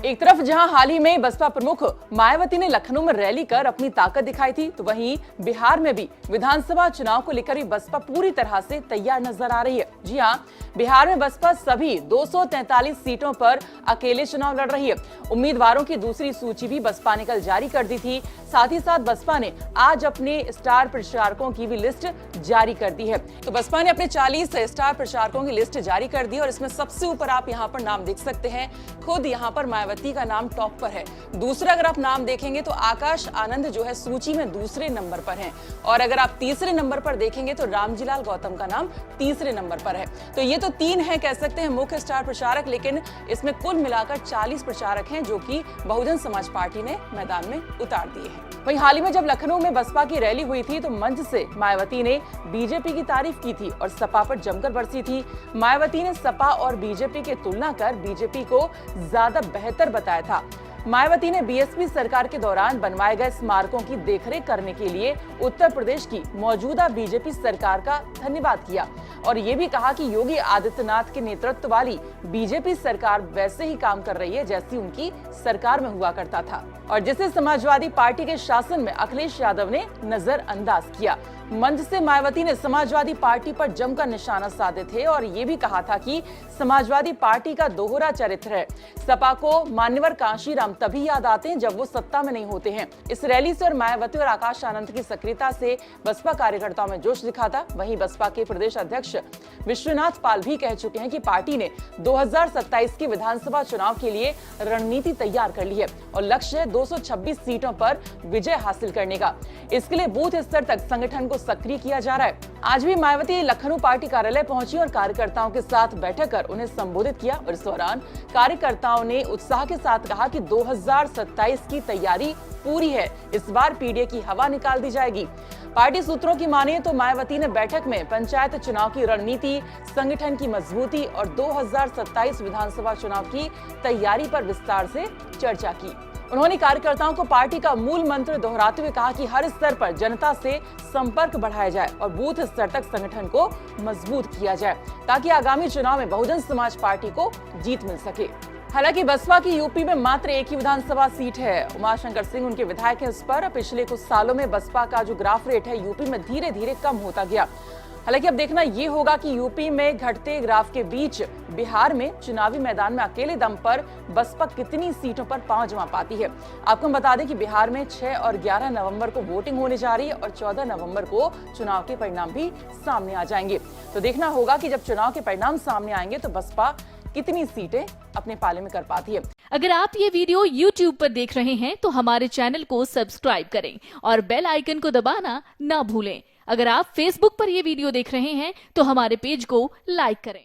एक तरफ जहां हाल ही में बसपा प्रमुख मायावती ने लखनऊ में रैली कर अपनी ताकत दिखाई थी, तो वहीं बिहार में भी विधानसभा चुनाव को लेकर भी बसपा पूरी तरह से तैयार नजर आ रही है। जी हां, बिहार में बसपा सभी 243 सीटों पर अकेले चुनाव लड़ रही है। उम्मीदवारों की दूसरी सूची भी बसपा ने कल जारी कर दी थी। साथ ही साथ बसपा ने आज अपने स्टार प्रचारकों की भी लिस्ट जारी कर दी है। तो बसपा ने अपने 40 स्टार प्रचारकों की लिस्ट जारी कर दी और इसमें सबसे ऊपर आप यहाँ पर नाम देख सकते हैं। खुद यहाँ पर मायावती का नाम टॉप पर है। दूसरा अगर आप नाम देखेंगे तो आकाश आनंद जो है सूची में दूसरे नंबर पर है, और अगर आप तीसरे नंबर पर देखेंगे तो रामजीलाल गौतम का नाम तीसरे नंबर पर है। तो ये तो तीन है, कह सकते हैं मुख्य स्टार प्रचारक, लेकिन इसमें कुल मिलाकर 40 प्रचारक हैं जो कि बहुजन समाज पार्टी ने मैदान में उतार दिए हैं। वहीं हाल ही में जब लखनऊ में बसपा की रैली हुई थी तो मंच से मायावती ने बीजेपी की तारीफ की थी और सपा पर जमकर बरसी थी। मायावती ने सपा और बीजेपी की तुलना कर बीजेपी को ज्यादा बेहतर बताया था। मायावती ने बीएसपी सरकार के दौरान बनवाए गए स्मारकों की देखरेख करने के लिए उत्तर प्रदेश की मौजूदा बीजेपी सरकार का धन्यवाद किया और ये भी कहा कि योगी आदित्यनाथ के नेतृत्व वाली बीजेपी सरकार वैसे ही काम कर रही है जैसी उनकी सरकार में हुआ करता था, और जिसे समाजवादी पार्टी के शासन में अखिलेश यादव ने नजरअंदाज किया। मंच से मायावती ने समाजवादी पार्टी पर जमकर निशाना साधे थे और ये भी कहा था कि समाजवादी पार्टी का दोहरा चरित्र है। सपा को मान्यवर कांशीराम तभी याद आते हैं जब वो सत्ता में नहीं होते हैं। इस रैली से और मायावती और आकाश आनंद की सक्रियता से बसपा कार्यकर्ताओं में जोश दिखा था। वहीं बसपा के प्रदेश अध्यक्ष विश्वनाथ पाल भी कह चुके हैं कि पार्टी ने 2027 की विधानसभा चुनाव के लिए रणनीति तैयार कर ली है और लक्ष्य है 226 सीटों पर विजय हासिल करने का। इसके लिए बूथ स्तर तक संगठन को सक्रिय किया जा रहा है। आज भी मायावती लखनऊ पार्टी कार्यालय पहुंची और कार्यकर्ताओं के साथ बैठक कर उन्हें संबोधित किया और इस दौरान कार्यकर्ताओं ने उत्साह के साथ कहा कि 2027 की तैयारी पूरी है, इस बार पीडीए की हवा निकाल दी जाएगी। पार्टी सूत्रों की मानिए तो मायावती ने बैठक में पंचायत चुनाव की रणनीति, संगठन की मजबूती और 2027 विधानसभा चुनाव की तैयारी पर विस्तार से चर्चा की। उन्होंने कार्यकर्ताओं को पार्टी का मूल मंत्र दोहराते हुए कहा कि हर स्तर पर जनता से संपर्क बढ़ाया जाए और बूथ स्तर तक संगठन को मजबूत किया जाए ताकि आगामी चुनाव में बहुजन समाज पार्टी को जीत मिल सके। हालांकि बसपा की यूपी में मात्र एक ही विधानसभा सीट है। उमाशंकर सिंह उनके विधायक हैं। इस पर पिछले कुछ सालों में बसपा का जो ग्राफ रेट है यूपी में धीरे धीरे कम होता गया। हालांकि अब देखना ये होगा कि यूपी में घटते ग्राफ के बीच बिहार में चुनावी मैदान में अकेले दम पर बसपा कितनी सीटों पर पांव जमा पाती है। आपको बता दें कि बिहार में 6 और 11 नवंबर को वोटिंग होने जा रही है और 14 नवंबर को चुनाव के परिणाम भी सामने आ जाएंगे। तो देखना होगा कि जब चुनाव के परिणाम सामने आएंगे तो बसपा कितनी सीटें अपने पाले में कर पाती है। अगर आप ये वीडियो YouTube पर देख रहे हैं तो हमारे चैनल को सब्सक्राइब करें और बेल आइकन को दबाना ना भूलें। अगर आप Facebook पर ये वीडियो देख रहे हैं तो हमारे पेज को लाइक करें।